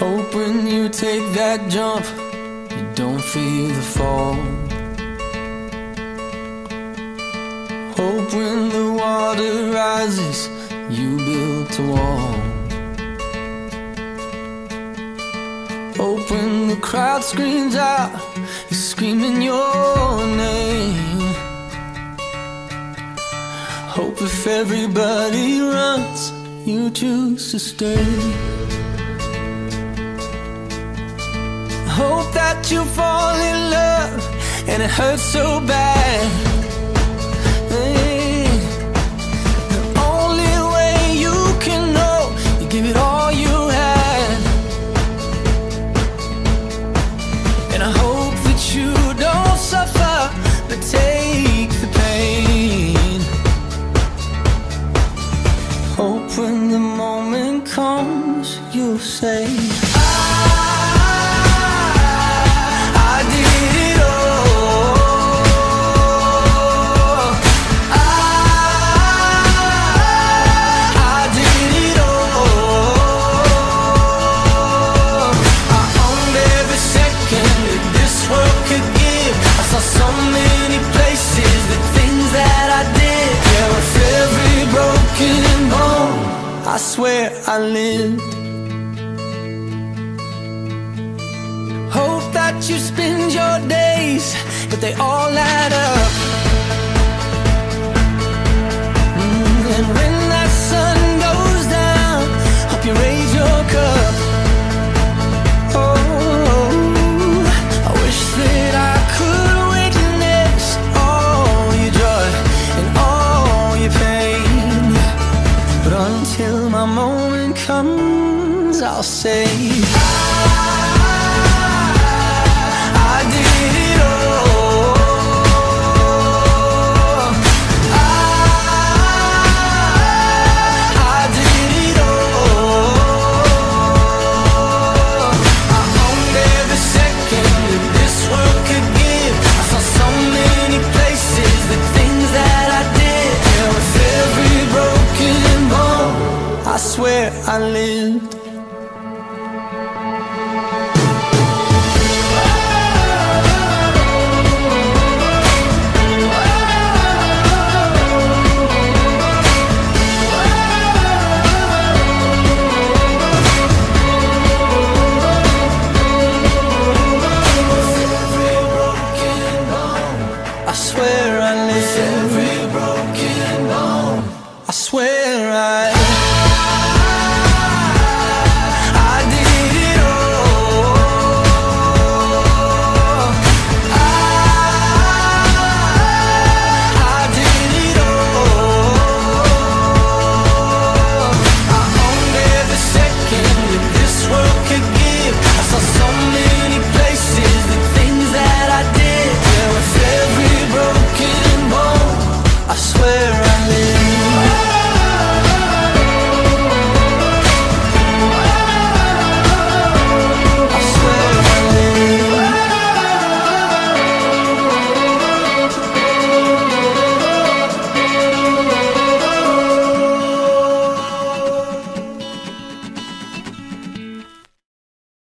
Hope when you take that jump, you don't feel the fall. Hope when the water rises, you built a wall. Hope when the crowd screams out, you're screaming your name. Hope if everybody runs, you choose to stay. Hope that you fall in love and it hurts so bad. Hey, the only way you can know, you give it all you had. And I hope that you don't suffer, but take the pain. Hope when the moment comes, you'll say, I swear I lived. Hope that you spend your days, but they all add up. And when that sun goes down, hope you raise your cup. Oh, I wish that I could witness all your joy and all your pain, but until my moment comes, I'll say I did it all. I did it all. I owned every second that this world could give. I saw so many places, the things that I did. Yeah, with every broken bone, I swear I lived. I swear I lived.